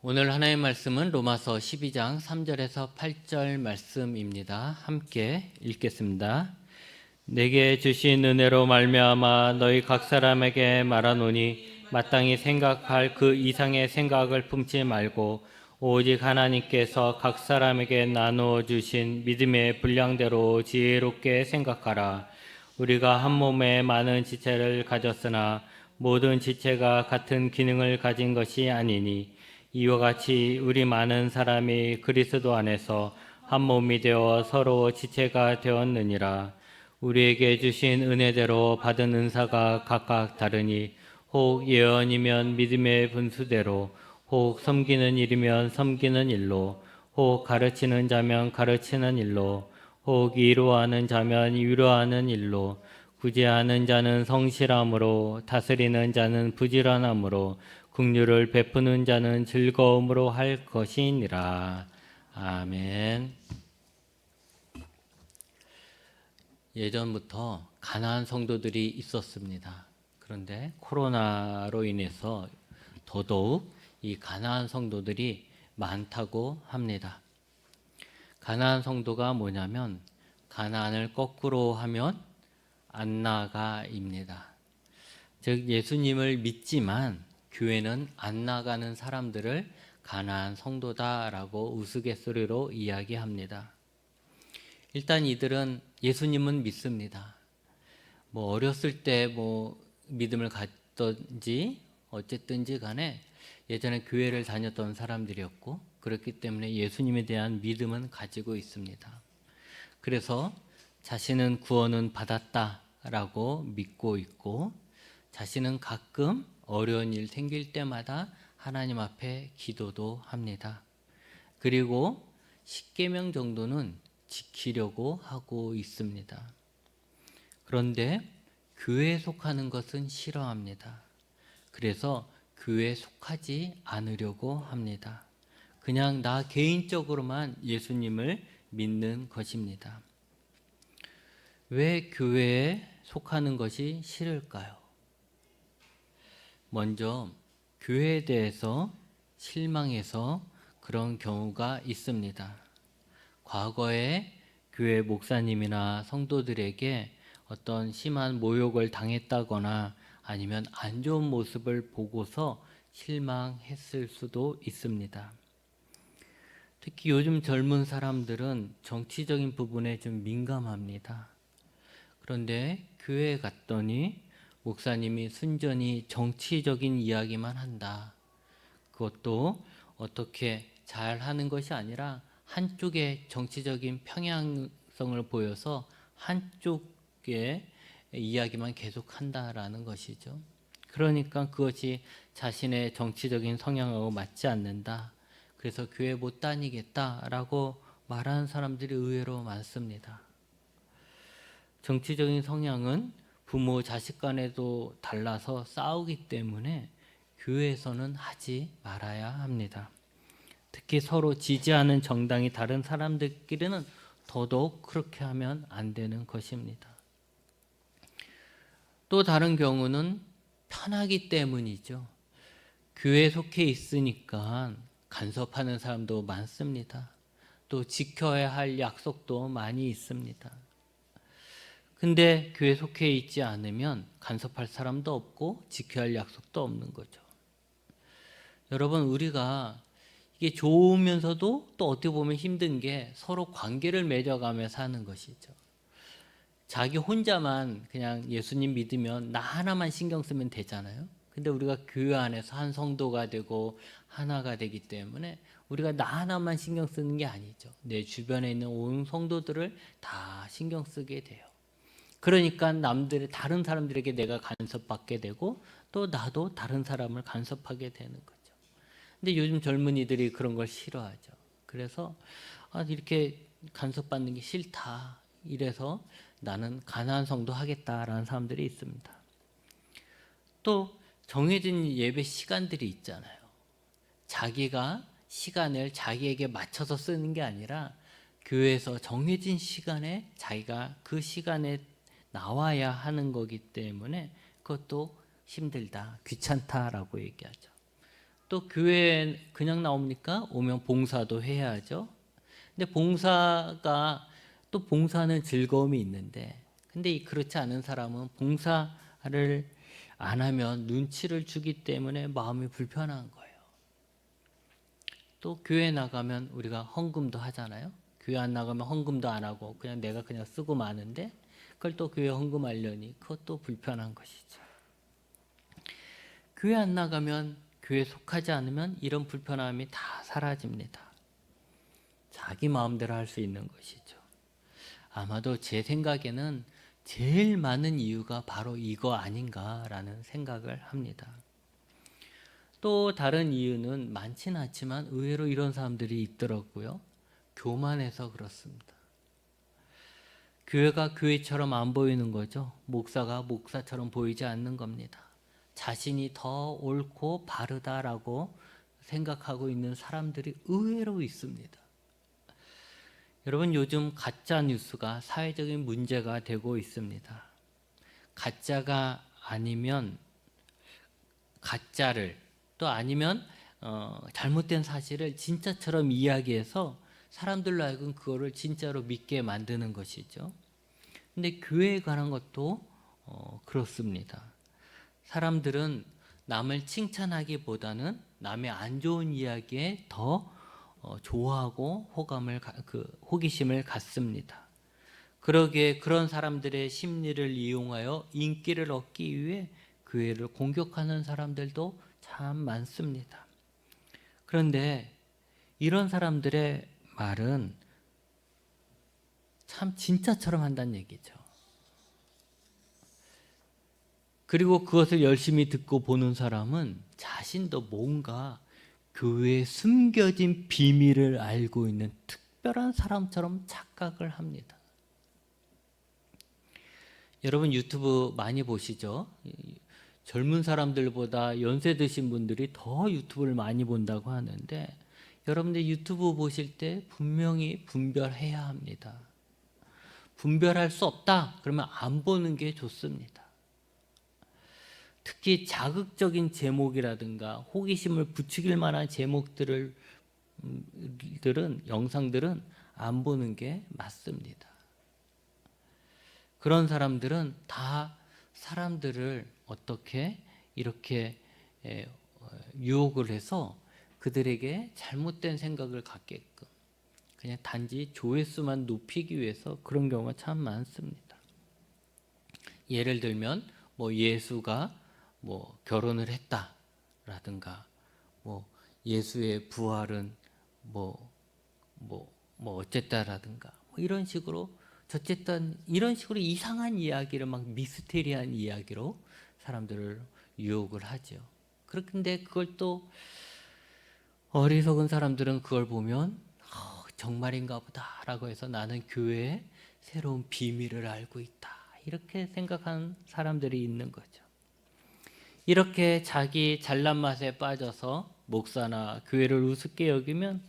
오늘 하나의 말씀은 로마서 12장 3절에서 8절 말씀입니다. 함께 읽겠습니다. 내게 주신 은혜로 말미암아 너희 각 사람에게 말하노니 마땅히 생각할 그 이상의 생각을 품지 말고 오직 하나님께서 각 사람에게 나누어 주신 믿음의 분량대로 지혜롭게 생각하라. 우리가 한 몸에 많은 지체를 가졌으나 모든 지체가 같은 기능을 가진 것이 아니니 이와 같이 우리 많은 사람이 그리스도 안에서 한 몸이 되어 서로 지체가 되었느니라. 우리에게 주신 은혜대로 받은 은사가 각각 다르니 혹 예언이면 믿음의 분수대로, 혹 섬기는 일이면 섬기는 일로, 혹 가르치는 자면 가르치는 일로, 혹 위로하는 자면 위로하는 일로, 구제하는 자는 성실함으로, 다스리는 자는 부지런함으로, 긍휼을 베푸는 자는 즐거움으로 할 것이니라. 아멘. 예전부터 가난한 성도들이 있었습니다. 그런데 코로나로 인해서 더더욱 이 가난한 성도들이 많다고 합니다. 가난한 성도가 뭐냐면 가난을 거꾸로 하면 안나가입니다. 즉 예수님을 믿지만 교회는 안 나가는 사람들을 가난한 성도다라고 우스갯소리로 이야기합니다. 일단 이들은 예수님은 믿습니다. 어렸을 때 믿음을 갖던지 어쨌든지 간에 예전에 교회를 다녔던 사람들이었고 그렇기 때문에 예수님에 대한 믿음은 가지고 있습니다. 그래서 자신은 구원은 받았다라고 믿고 있고 자신은 가끔 어려운 일 생길 때마다 하나님 앞에 기도도 합니다. 그리고 10계명 정도는 지키려고 하고 있습니다. 그런데 교회에 속하는 것은 싫어합니다. 그래서 교회에 속하지 않으려고 합니다. 그냥 나 개인적으로만 예수님을 믿는 것입니다. 왜 교회에 속하는 것이 싫을까요? 먼저 교회에 대해서 실망해서 그런 경우가 있습니다. 과거에 교회 목사님이나 성도들에게 어떤 심한 모욕을 당했다거나 아니면 안 좋은 모습을 보고서 실망했을 수도 있습니다. 특히 요즘 젊은 사람들은 정치적인 부분에 좀 민감합니다. 그런데 교회에 갔더니 목사님이 순전히 정치적인 이야기만 한다. 그것도 어떻게 잘 하는 것이 아니라 한쪽의 정치적인 평양성을 보여서 한쪽의 이야기만 계속 한다라는 것이죠. 그러니까 그것이 자신의 정치적인 성향하고 맞지 않는다. 그래서 교회 못 다니겠다라고 말하는 사람들이 의외로 많습니다. 정치적인 성향은 부모 자식 간에도 달라서 싸우기 때문에 교회에서는 하지 말아야 합니다. 특히 서로 지지하는 정당이 다른 사람들끼리는 더더욱 그렇게 하면 안 되는 것입니다. 또 다른 경우는 편하기 때문이죠. 교회에 속해 있으니까 간섭하는 사람도 많습니다. 또 지켜야 할 약속도 많이 있습니다. 근데 교회에 속해 있지 않으면 간섭할 사람도 없고 지켜야 할 약속도 없는 거죠. 여러분, 우리가 이게 좋으면서도 또 어떻게 보면 힘든 게 서로 관계를 맺어가며 사는 것이죠. 자기 혼자만 그냥 예수님 믿으면 나 하나만 신경 쓰면 되잖아요. 근데 우리가 교회 안에서 한 성도가 되고 하나가 되기 때문에 우리가 나 하나만 신경 쓰는 게 아니죠. 내 주변에 있는 온 성도들을 다 신경 쓰게 돼요. 그러니까 다른 사람들에게 내가 간섭받게 되고 또 나도 다른 사람을 간섭하게 되는 거죠. 근데 요즘 젊은이들이 그런 걸 싫어하죠. 그래서 이렇게 간섭받는 게 싫다. 이래서 나는 가난한 성도 하겠다라는 사람들이 있습니다. 또 정해진 예배 시간들이 있잖아요. 자기가 시간을 자기에게 맞춰서 쓰는 게 아니라 교회에서 정해진 시간에 자기가 그 시간에 나와야 하는 거기 때문에 그것도 힘들다, 귀찮다라고 얘기하죠. 또 교회에 그냥 나옵니까? 오면 봉사도 해야죠. 근데 봉사가 또 봉사는 즐거움이 있는데, 근데 그렇지 않은 사람은 봉사를 안 하면 눈치를 주기 때문에 마음이 불편한 거예요. 또 교회 나가면 우리가 헌금도 하잖아요. 교회 안 나가면 헌금도 안 하고 그냥 내가 그냥 쓰고 마는데, 그걸 또 교회 헌금하려니 그것도 불편한 것이죠. 교회 안 나가면, 교회 속하지 않으면 이런 불편함이 다 사라집니다. 자기 마음대로 할 수 있는 것이죠. 아마도 제 생각에는 제일 많은 이유가 바로 이거 아닌가라는 생각을 합니다. 또 다른 이유는 많지는 않지만 의외로 이런 사람들이 있더라고요. 교만해서 그렇습니다. 교회가 교회처럼 안 보이는 거죠. 목사가 목사처럼 보이지 않는 겁니다. 자신이 더 옳고 바르다라고 생각하고 있는 사람들이 의외로 있습니다. 여러분, 요즘 가짜 뉴스가 사회적인 문제가 되고 있습니다. 가짜가 아니면 가짜를, 또 아니면 잘못된 사실을 진짜처럼 이야기해서 사람들로 하여금 그거를 진짜로 믿게 만드는 것이죠. 근데 교회에 관한 것도 그렇습니다. 사람들은 남을 칭찬하기보다는 남의 안 좋은 이야기에 더 좋아하고 호기심을 갖습니다. 그러기에 그런 사람들의 심리를 이용하여 인기를 얻기 위해 교회를 공격하는 사람들도 참 많습니다. 그런데 이런 사람들의 말은 참 진짜처럼 한다는 얘기죠. 그리고 그것을 열심히 듣고 보는 사람은 자신도 뭔가 교회에 숨겨진 비밀을 알고 있는 특별한 사람처럼 착각을 합니다. 여러분 유튜브 많이 보시죠? 젊은 사람들보다 연세 드신 분들이 더 유튜브를 많이 본다고 하는데, 여러분들 유튜브 보실 때 분명히 분별해야 합니다. 분별할 수 없다 그러면 안 보는 게 좋습니다. 특히 자극적인 제목이라든가 호기심을 부추길 만한 영상들은 안 보는 게 맞습니다. 그런 사람들은 다 사람들을 어떻게 이렇게 유혹을 해서 그들에게 잘못된 생각을 갖게끔 그냥 단지 조회수만 높이기 위해서 그런 경우가 참 많습니다. 예를 들면 예수가 결혼을 했다라든가 예수의 부활은 어쨌다라든가 이런 식으로 어쨌든 이런 식으로 이상한 이야기를 막 미스테리한 이야기로 사람들을 유혹을 하죠. 그런데 그걸 또 어리석은 사람들은 그걸 보면 정말인가 보다라고 해서 나는 교회의 새로운 비밀을 알고 있다 이렇게 생각하는 사람들이 있는 거죠. 이렇게 자기 잘난 맛에 빠져서 목사나 교회를 우습게 여기면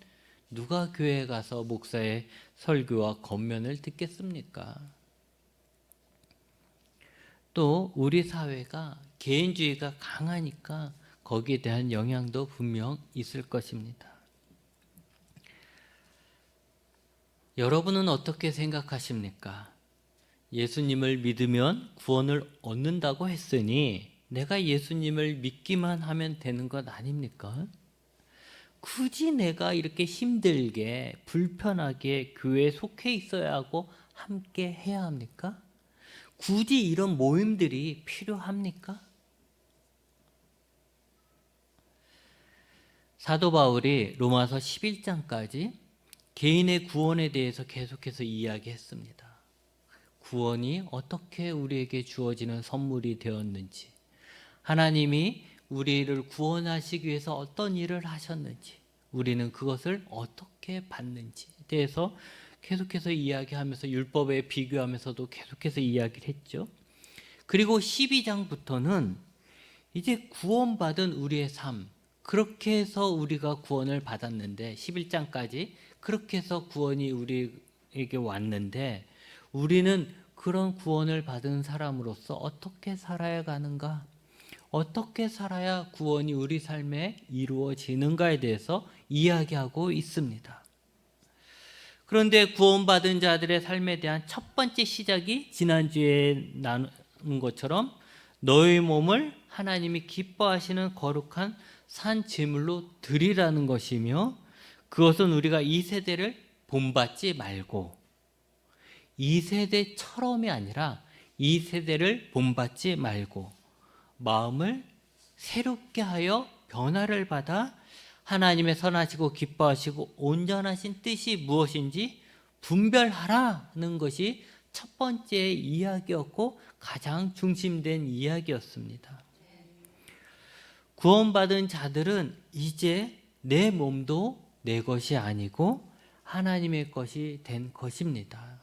누가 교회에 가서 목사의 설교와 권면을 듣겠습니까? 또 우리 사회가 개인주의가 강하니까 거기에 대한 영향도 분명 있을 것입니다. 여러분은 어떻게 생각하십니까? 예수님을 믿으면 구원을 얻는다고 했으니 내가 예수님을 믿기만 하면 되는 것 아닙니까? 굳이 내가 이렇게 힘들게 불편하게 교회에 속해 있어야 하고 함께 해야 합니까? 굳이 이런 모임들이 필요합니까? 사도 바울이 로마서 11장까지 개인의 구원에 대해서 계속해서 이야기했습니다. 구원이 어떻게 우리에게 주어지는 선물이 되었는지, 하나님이 우리를 구원하시기 위해서 어떤 일을 하셨는지, 우리는 그것을 어떻게 받는지에 대해서 계속해서 이야기하면서 율법에 비교하면서도 계속해서 이야기를 했죠. 그리고 12장부터는 이제 구원받은 우리의 삶, 그렇게 해서 우리가 구원을 받았는데 11장까지 그렇게 해서 구원이 우리에게 왔는데 우리는 그런 구원을 받은 사람으로서 어떻게 살아야 가는가? 어떻게 살아야 구원이 우리 삶에 이루어지는가에 대해서 이야기하고 있습니다. 그런데 구원받은 자들의 삶에 대한 첫 번째 시작이 지난주에 나눈 것처럼 너의 몸을 하나님이 기뻐하시는 거룩한 산 제물로 드리라는 것이며, 그것은 우리가 이 세대를 본받지 말고, 이 세대처럼이 아니라 이 세대를 본받지 말고 마음을 새롭게 하여 변화를 받아 하나님의 선하시고 기뻐하시고 온전하신 뜻이 무엇인지 분별하라는 것이 첫 번째 이야기였고 가장 중심된 이야기였습니다. 구원받은 자들은 이제 내 몸도 내 것이 아니고 하나님의 것이 된 것입니다.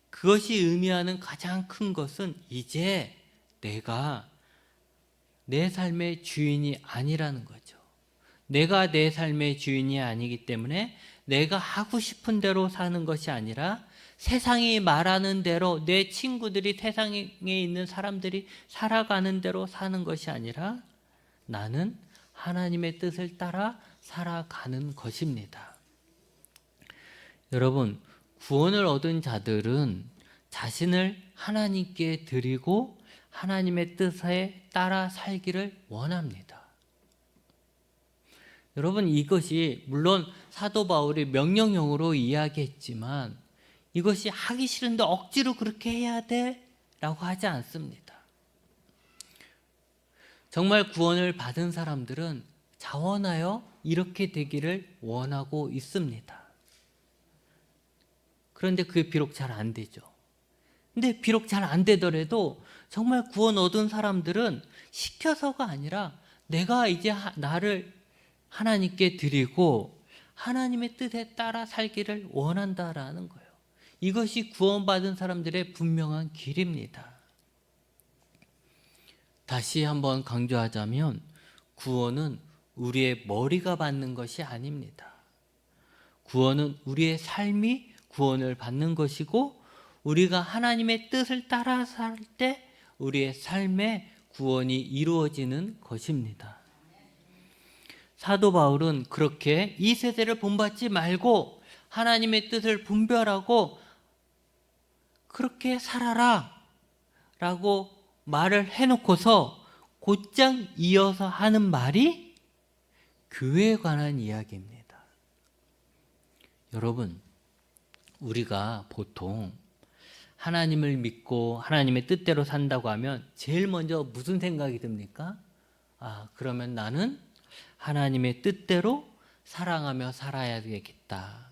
그것이 의미하는 가장 큰 것은 이제 내가 내 삶의 주인이 아니라는 거죠. 내가 내 삶의 주인이 아니기 때문에 내가 하고 싶은 대로 사는 것이 아니라 세상이 말하는 대로, 내 친구들이, 세상에 있는 사람들이 살아가는 대로 사는 것이 아니라 나는 하나님의 뜻을 따라 살아가는 것입니다. 여러분, 구원을 얻은 자들은 자신을 하나님께 드리고 하나님의 뜻에 따라 살기를 원합니다. 여러분, 이것이 물론 사도 바울이 명령형으로 이야기했지만 이것이 하기 싫은데 억지로 그렇게 해야 돼? 라고 하지 않습니다. 정말 구원을 받은 사람들은 자원하여 이렇게 되기를 원하고 있습니다. 그런데 그게 비록 잘 안 되죠. 근데 비록 잘 안 되더라도 정말 구원 얻은 사람들은 시켜서가 아니라 내가 이제 나를 하나님께 드리고 하나님의 뜻에 따라 살기를 원한다라는 거예요. 이것이 구원받은 사람들의 분명한 길입니다. 다시 한번 강조하자면 구원은 우리의 머리가 받는 것이 아닙니다. 구원은 우리의 삶이 구원을 받는 것이고 우리가 하나님의 뜻을 따라 살 때 우리의 삶에 구원이 이루어지는 것입니다. 사도 바울은 그렇게 이 세대를 본받지 말고 하나님의 뜻을 분별하고 그렇게 살아라 라고 말을 해놓고서 곧장 이어서 하는 말이 교회에 관한 이야기입니다. 여러분, 우리가 보통 하나님을 믿고 하나님의 뜻대로 산다고 하면 제일 먼저 무슨 생각이 듭니까? 그러면 나는 하나님의 뜻대로 사랑하며 살아야 되겠다.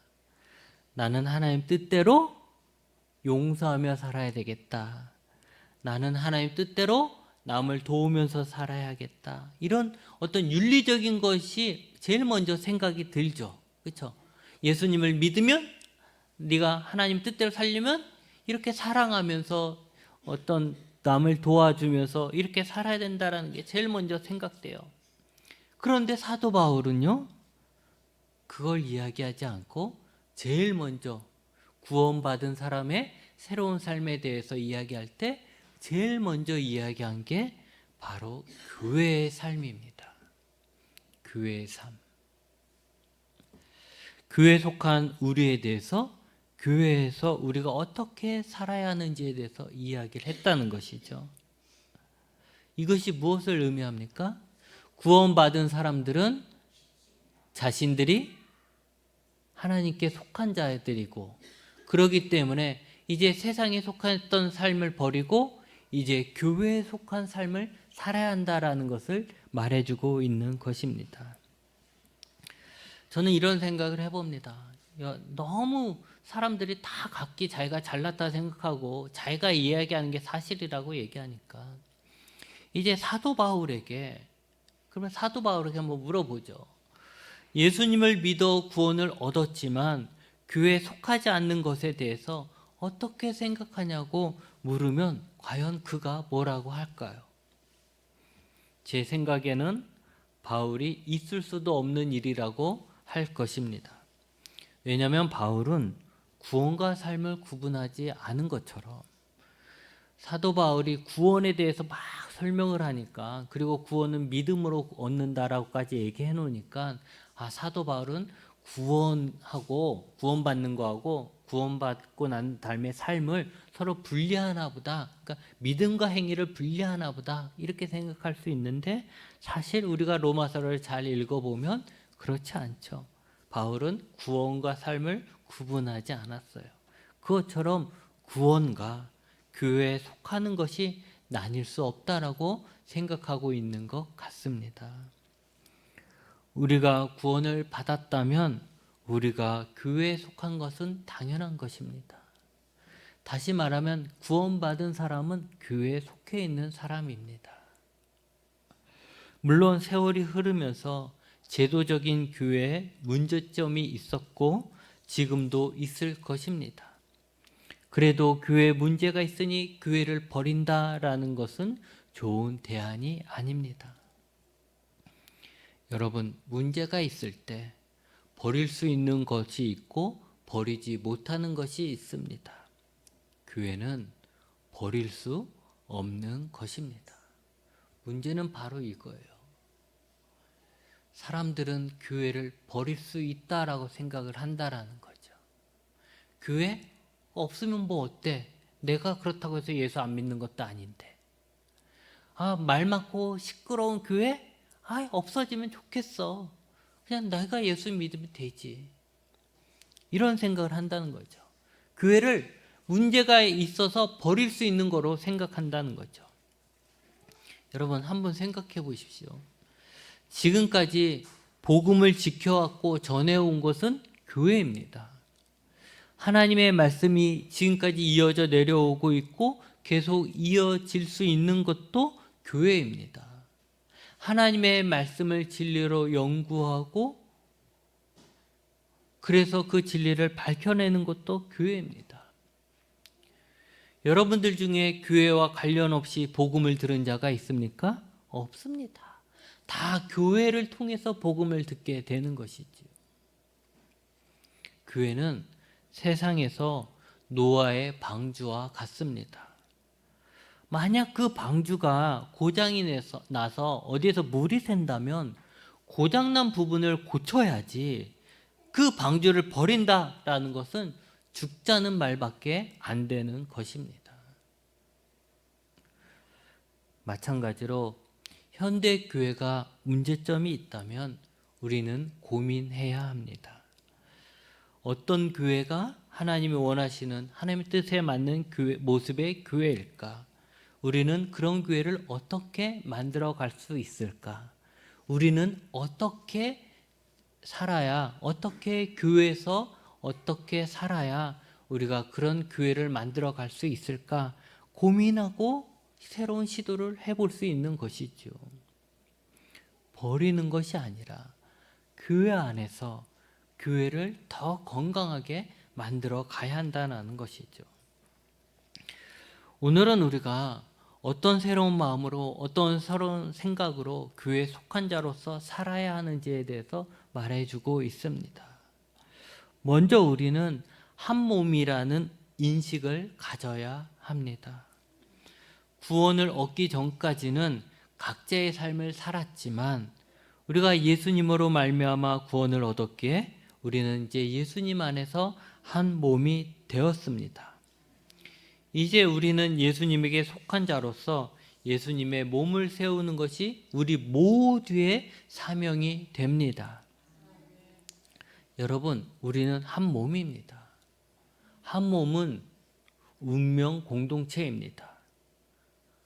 나는 하나님 뜻대로 용서하며 살아야 되겠다. 나는 하나님 뜻대로 남을 도우면서 살아야겠다. 이런 어떤 윤리적인 것이 제일 먼저 생각이 들죠. 그렇죠? 예수님을 믿으면 네가 하나님 뜻대로 살려면 이렇게 사랑하면서 어떤 남을 도와주면서 이렇게 살아야 된다는 게 제일 먼저 생각돼요. 그런데 사도 바울은요, 그걸 이야기하지 않고 제일 먼저 구원받은 사람의 새로운 삶에 대해서 이야기할 때 제일 먼저 이야기한 게 바로 교회의 삶입니다. 교회의 삶. 교회에 속한 우리에 대해서, 교회에서 우리가 어떻게 살아야 하는지에 대해서 이야기를 했다는 것이죠. 이것이 무엇을 의미합니까? 구원받은 사람들은 자신들이 하나님께 속한 자들이고, 그러기 때문에 이제 세상에 속했던 삶을 버리고 이제 교회에 속한 삶을 살아야 한다라는 것을 말해주고 있는 것입니다. 저는 이런 생각을 해봅니다. 너무 사람들이 다 각기 자기가 잘났다 생각하고 자기가 이야기하는 게 사실이라고 얘기하니까 이제 사도 바울에게, 그러면 사도 바울에게 한번 물어보죠. 예수님을 믿어 구원을 얻었지만 교회에 속하지 않는 것에 대해서 어떻게 생각하냐고 물으면 과연 그가 뭐라고 할까요? 제 생각에는 바울이 있을 수도 없는 일이라고 할 것입니다. 왜냐하면 바울은 구원과 삶을 구분하지 않은 것처럼 사도 바울이 구원에 대해서 막 설명을 하니까, 그리고 구원은 믿음으로 얻는다라고까지 얘기해 놓으니까, 사도 바울은 구원하고 구원받는 거하고 구원받고 난 다음에 삶을 서로 분리하나 보다. 그러니까 믿음과 행위를 분리하나 보다. 이렇게 생각할 수 있는데, 사실 우리가 로마서를 잘 읽어보면 그렇지 않죠. 바울은 구원과 삶을 구분하지 않았어요. 그것처럼 구원과 교회에 속하는 것이 나뉠 수 없다라고 생각하고 있는 것 같습니다. 우리가 구원을 받았다면 우리가 교회에 속한 것은 당연한 것입니다. 다시 말하면 구원받은 사람은 교회에 속해 있는 사람입니다. 물론 세월이 흐르면서 제도적인 교회에 문제점이 있었고 지금도 있을 것입니다. 그래도 교회에 문제가 있으니 교회를 버린다라는 것은 좋은 대안이 아닙니다. 여러분, 문제가 있을 때 버릴 수 있는 것이 있고 버리지 못하는 것이 있습니다. 교회는 버릴 수 없는 것입니다. 문제는 바로 이거예요. 사람들은 교회를 버릴 수 있다라고 생각을 한다라는 거죠. 교회 없으면 뭐 어때? 내가 그렇다고 해서 예수 안 믿는 것도 아닌데. 말 많고 시끄러운 교회? 없어지면 좋겠어. 그냥 내가 예수 믿으면 되지. 이런 생각을 한다는 거죠. 교회를 문제가 있어서 버릴 수 있는 거로 생각한다는 거죠. 여러분, 한번 생각해 보십시오. 지금까지 복음을 지켜왔고 전해온 것은 교회입니다. 하나님의 말씀이 지금까지 이어져 내려오고 있고 계속 이어질 수 있는 것도 교회입니다. 하나님의 말씀을 진리로 연구하고 그래서 그 진리를 밝혀내는 것도 교회입니다. 여러분들 중에 교회와 관련 없이 복음을 들은 자가 있습니까? 없습니다. 다 교회를 통해서 복음을 듣게 되는 것이지요. 교회는 세상에서 노아의 방주와 같습니다. 만약 그 방주가 고장이 나서 어디에서 물이 샌다면 고장난 부분을 고쳐야지, 그 방주를 버린다라는 것은 죽자는 말밖에 안 되는 것입니다. 마찬가지로 현대 교회가 문제점이 있다면 우리는 고민해야 합니다. 어떤 교회가 하나님이 원하시는 하나님의 뜻에 맞는 모습의 교회일까? 우리는 그런 교회를 어떻게 만들어 갈 수 있을까? 우리는 어떻게 살아야, 어떻게 교회에서 어떻게 살아야 우리가 그런 교회를 만들어 갈 수 있을까? 고민하고 새로운 시도를 해볼 수 있는 것이죠. 버리는 것이 아니라 교회 안에서 교회를 더 건강하게 만들어 가야 한다는 것이죠. 오늘은 우리가 어떤 새로운 마음으로, 어떤 새로운 생각으로 교회에 속한 자로서 살아야 하는지에 대해서 말해주고 있습니다. 먼저 우리는 한 몸이라는 인식을 가져야 합니다. 구원을 얻기 전까지는 각자의 삶을 살았지만 우리가 예수님으로 말미암아 구원을 얻었기에 우리는 이제 예수님 안에서 한 몸이 되었습니다. 이제 우리는 예수님에게 속한 자로서 예수님의 몸을 세우는 것이 우리 모두의 사명이 됩니다. 여러분, 우리는 한 몸입니다. 한 몸은 운명 공동체입니다.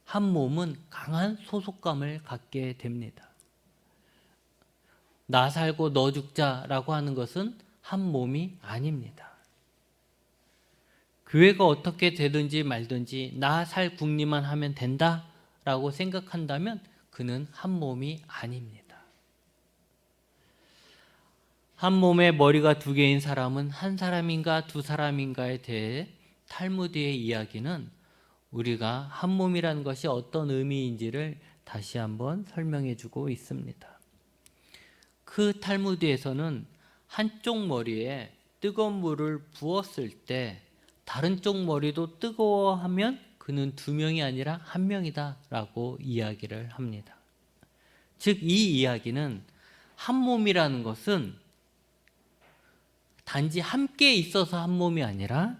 한 몸은 강한 소속감을 갖게 됩니다. 나 살고 너 죽자라고 하는 것은 한 몸이 아닙니다. 교회가 어떻게 되든지 말든지 나 살 궁리만 하면 된다라고 생각한다면 그는 한 몸이 아닙니다. 한 몸에 머리가 두 개인 사람은 한 사람인가 두 사람인가에 대해 탈무드의 이야기는 우리가 한 몸이라는 것이 어떤 의미인지를 다시 한번 설명해 주고 있습니다. 그 탈무드에서는 한쪽 머리에 뜨거운 물을 부었을 때 다른 쪽 머리도 뜨거워하면 그는 2명이 아니라 1명이다라고 이야기를 합니다. 즉 이 이야기는 한 몸이라는 것은 단지 함께 있어서 한 몸이 아니라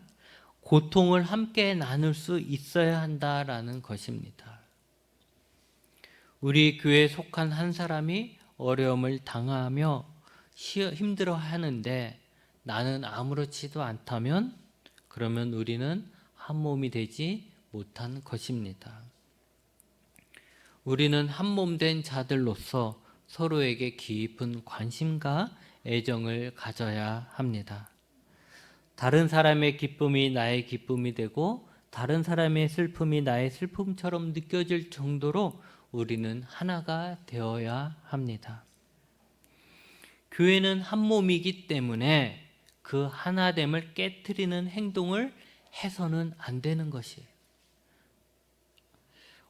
고통을 함께 나눌 수 있어야 한다라는 것입니다. 우리 교회에 속한 한 사람이 어려움을 당하며 힘들어하는데 나는 아무렇지도 않다면 그러면 우리는 한 몸이 되지 못한 것입니다. 우리는 한 몸 된 자들로서 서로에게 깊은 관심과 애정을 가져야 합니다. 다른 사람의 기쁨이 나의 기쁨이 되고 다른 사람의 슬픔이 나의 슬픔처럼 느껴질 정도로 우리는 하나가 되어야 합니다. 교회는 한 몸이기 때문에 그 하나됨을 깨트리는 행동을 해서는 안 되는 것이에요.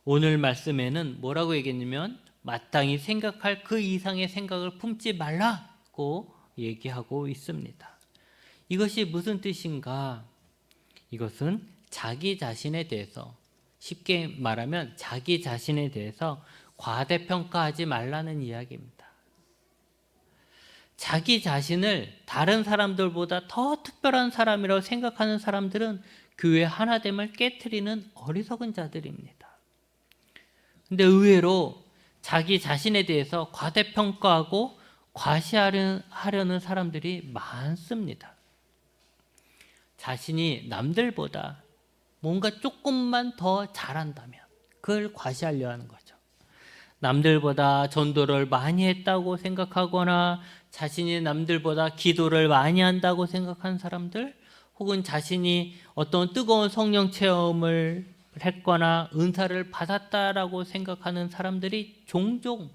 오늘 말씀에는 뭐라고 얘기했냐면 마땅히 생각할 그 이상의 생각을 품지 말라고 얘기하고 있습니다. 이것이 무슨 뜻인가? 이것은 자기 자신에 대해서, 쉽게 말하면 자기 자신에 대해서 과대평가하지 말라는 이야기입니다. 자기 자신을 다른 사람들보다 더 특별한 사람이라고 생각하는 사람들은 교회 하나됨을 깨트리는 어리석은 자들입니다. 근데 의외로 자기 자신에 대해서 과대평가하고 과시하려는 사람들이 많습니다. 자신이 남들보다 뭔가 조금만 더 잘한다면 그걸 과시하려 하는 거죠. 남들보다 전도를 많이 했다고 생각하거나 자신이 남들보다 기도를 많이 한다고 생각하는 사람들, 혹은 자신이 어떤 뜨거운 성령 체험을 했거나 은사를 받았다라고 생각하는 사람들이 종종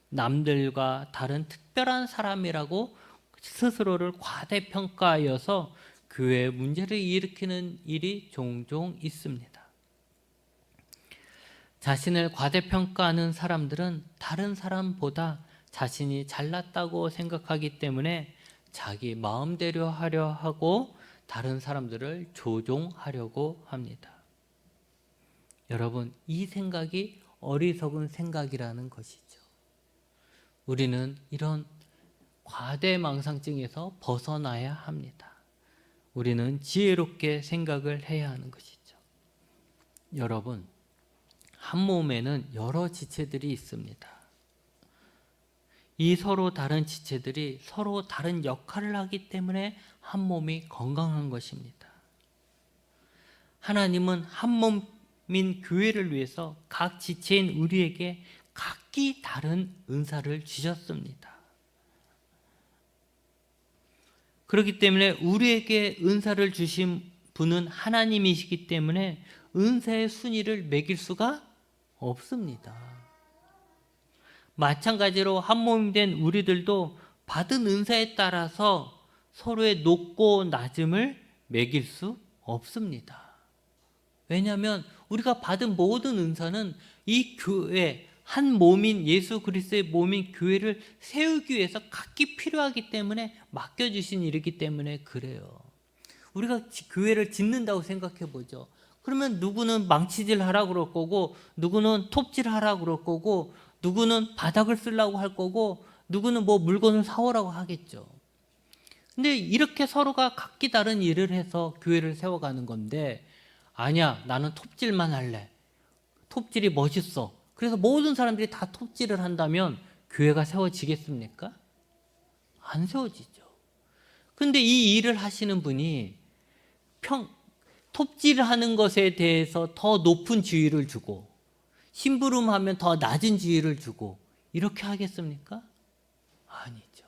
남들과 다른 특별한 사람이라고 스스로를 과대평가하여서 교회에 문제를 일으키는 일이 종종 있습니다. 자신을 과대평가하는 사람들은 다른 사람보다 자신이 잘났다고 생각하기 때문에 자기 마음대로 하려 하고 다른 사람들을 조종하려고 합니다. 여러분, 이 생각이 어리석은 생각이라는 것이죠. 우리는 이런 과대망상증에서 벗어나야 합니다. 우리는 지혜롭게 생각을 해야 하는 것이죠. 여러분, 한 몸에는 여러 지체들이 있습니다. 이 서로 다른 지체들이 서로 다른 역할을 하기 때문에 한 몸이 건강한 것입니다. 하나님은 한 몸인 교회를 위해서 각 지체인 우리에게 각기 다른 은사를 주셨습니다. 그렇기 때문에 우리에게 은사를 주신 분은 하나님이시기 때문에 은사의 순위를 매길 수가 없습니다. 마찬가지로 한 몸이 된 우리들도 받은 은사에 따라서 서로의 높고 낮음을 매길 수 없습니다. 왜냐하면 우리가 받은 모든 은사는 이 교회, 한 몸인 예수 그리스도의 몸인 교회를 세우기 위해서 각기 필요하기 때문에 맡겨주신 일이기 때문에 그래요. 우리가 교회를 짓는다고 생각해 보죠. 그러면 누구는 망치질 하라고 그럴 거고, 누구는 톱질 하라고 그럴 거고, 누구는 바닥을 쓰려고 할 거고, 누구는 뭐 물건을 사오라고 하겠죠. 근데 이렇게 서로가 각기 다른 일을 해서 교회를 세워가는 건데, 아니야, 나는 톱질만 할래. 톱질이 멋있어. 그래서 모든 사람들이 다 톱질을 한다면 교회가 세워지겠습니까? 안 세워지죠. 근데 이 일을 하시는 분이 톱질하는 것에 대해서 더 높은 지위를 주고 심부름하면 더 낮은 지위를 주고 이렇게 하겠습니까? 아니죠.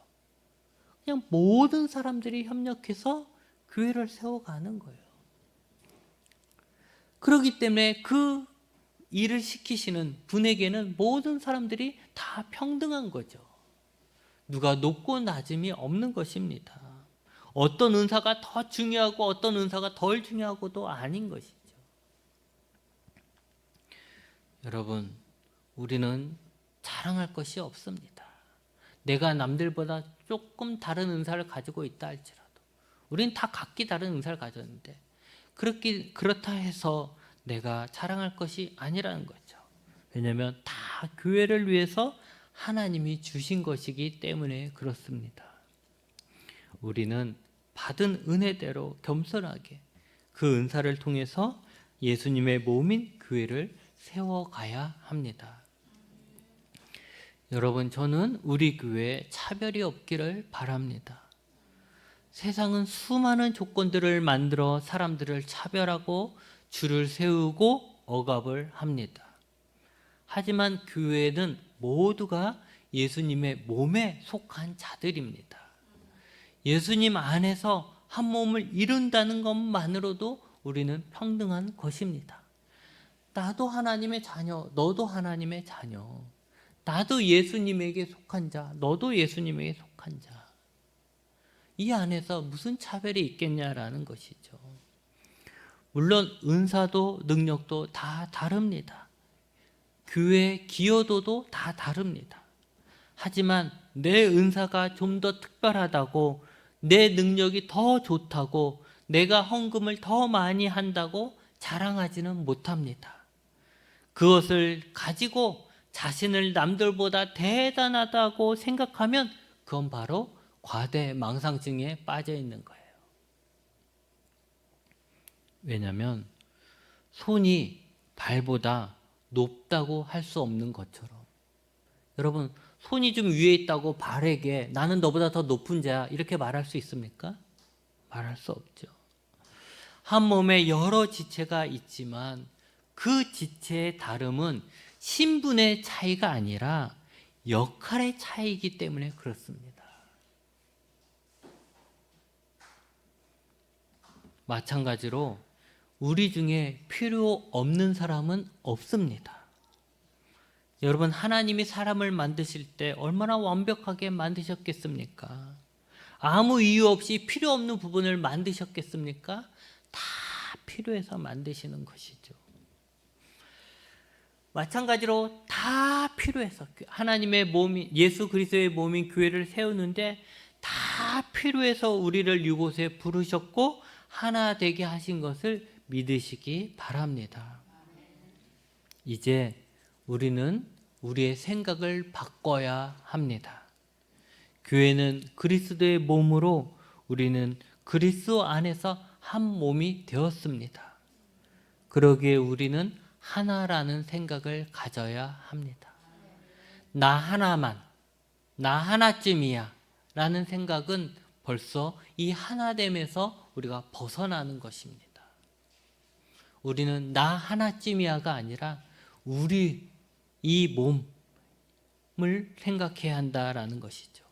그냥 모든 사람들이 협력해서 교회를 세워가는 거예요. 그렇기 때문에 그 일을 시키시는 분에게는 모든 사람들이 다 평등한 거죠. 누가 높고 낮음이 없는 것입니다. 어떤 은사가 더 중요하고 어떤 은사가 덜 중요하고도 아닌 것이죠. 여러분, 우리는 자랑할 것이 없습니다. 내가 남들보다 조금 다른 은사를 가지고 있다 할지라도 우리는 다 각기 다른 은사를 가졌는데 그렇다 해서 내가 자랑할 것이 아니라는 거죠. 왜냐하면 다 교회를 위해서 하나님이 주신 것이기 때문에 그렇습니다. 우리는 받은 은혜대로 겸손하게 그 은사를 통해서 예수님의 몸인 교회를 세워가야 합니다. 여러분, 저는 우리 교회에 차별이 없기를 바랍니다. 세상은 수많은 조건들을 만들어 사람들을 차별하고 줄을 세우고 억압을 합니다. 하지만 교회는 모두가 예수님의 몸에 속한 자들입니다. 예수님 안에서 한 몸을 이룬다는 것만으로도 우리는 평등한 것입니다. 나도 하나님의 자녀, 너도 하나님의 자녀. 나도 예수님에게 속한 자, 너도 예수님에게 속한 자. 이 안에서 무슨 차별이 있겠냐라는 것이죠. 물론 은사도 능력도 다 다릅니다. 교회의 기여도도 다 다릅니다. 하지만 내 은사가 좀 더 특별하다고, 내 능력이 더 좋다고, 내가 헌금을 더 많이 한다고 자랑하지는 못합니다. 그것을 가지고 자신을 남들보다 대단하다고 생각하면 그건 바로 과대망상증에 빠져 있는 거예요. 왜냐하면 손이 발보다 높다고 할 수 없는 것처럼, 여러분, 손이 좀 위에 있다고 발에게 나는 너보다 더 높은 자야 이렇게 말할 수 있습니까? 말할 수 없죠. 한 몸에 여러 지체가 있지만 그 지체의 다름은 신분의 차이가 아니라 역할의 차이이기 때문에 그렇습니다. 마찬가지로 우리 중에 필요 없는 사람은 없습니다. 여러분, 하나님이 사람을 만드실 때 얼마나 완벽하게 만드셨겠습니까? 아무 이유 없이 필요 없는 부분을 만드셨겠습니까? 다 필요해서 만드시는 것이죠. 마찬가지로 다 필요해서 하나님의 몸이, 예수 그리스도의 몸인 교회를 세우는데 다 필요해서 우리를 이곳에 부르셨고 하나 되게 하신 것을 믿으시기 바랍니다. 이제 우리는 우리의 생각을 바꿔야 합니다. 교회는 그리스도의 몸으로 우리는 그리스도 안에서 한 몸이 되었습니다. 그러기에 우리는 하나라는 생각을 가져야 합니다. 나 하나만, 나 하나쯤이야 라는 생각은 벌써 이 하나됨에서 우리가 벗어나는 것입니다. 우리는 나 하나쯤이야가 아니라 우리 이 몸을 생각해야 한다라는 것이죠.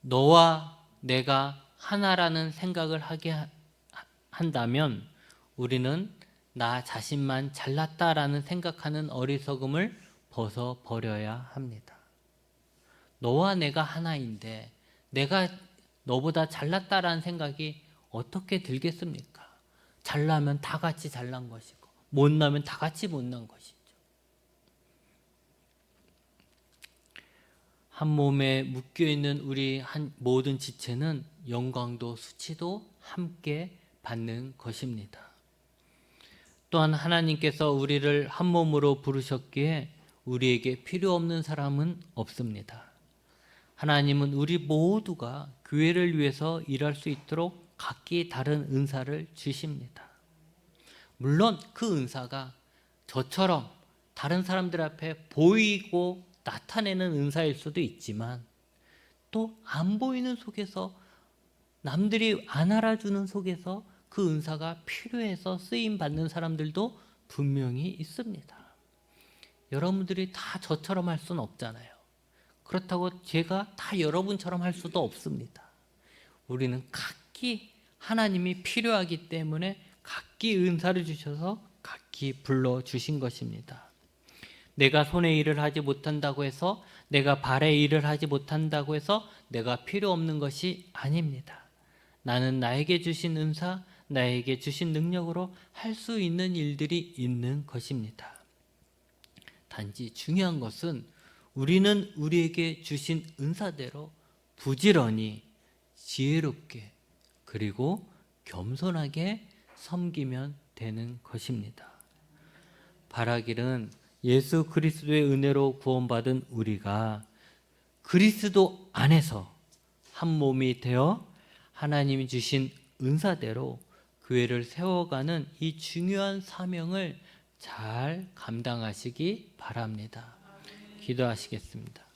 너와 내가 하나라는 생각을 하게 한다면 우리는 나 자신만 잘났다라는 생각하는 어리석음을 벗어버려야 합니다. 너와 내가 하나인데 내가 너보다 잘났다라는 생각이 어떻게 들겠습니까? 잘나면 다 같이 잘난 것이고 못나면 다 같이 못난 것이죠. 한 몸에 묶여있는 우리 모든 지체는 영광도 수치도 함께 받는 것입니다. 또한 하나님께서 우리를 한 몸으로 부르셨기에 우리에게 필요 없는 사람은 없습니다. 하나님은 우리 모두가 교회를 위해서 일할 수 있도록 각기 다른 은사를 주십니다. 물론 그 은사가 저처럼 다른 사람들 앞에 보이고 나타내는 은사일 수도 있지만 또 안 보이는 속에서, 남들이 안 알아주는 속에서 그 은사가 필요해서 쓰임받는 사람들도 분명히 있습니다. 여러분들이 다 저처럼 할 수는 없잖아요. 그렇다고 제가 다 여러분처럼 할 수도 없습니다. 우리는 각기 하나님이 필요하기 때문에 각기 은사를 주셔서 각기 불러주신 것입니다. 내가 손의 일을 하지 못한다고 해서, 내가 발의 일을 하지 못한다고 해서 내가 필요 없는 것이 아닙니다. 나는 나에게 주신 은사, 나에게 주신 능력으로 할 수 있는 일들이 있는 것입니다. 단지 중요한 것은 우리는 우리에게 주신 은사대로 부지런히 지혜롭게 그리고 겸손하게 섬기면 되는 것입니다. 바라기는 예수 그리스도의 은혜로 구원받은 우리가 그리스도 안에서 한 몸이 되어 하나님이 주신 은사대로 교회를 세워가는 이 중요한 사명을 잘 감당하시기 바랍니다. 기도하시겠습니다.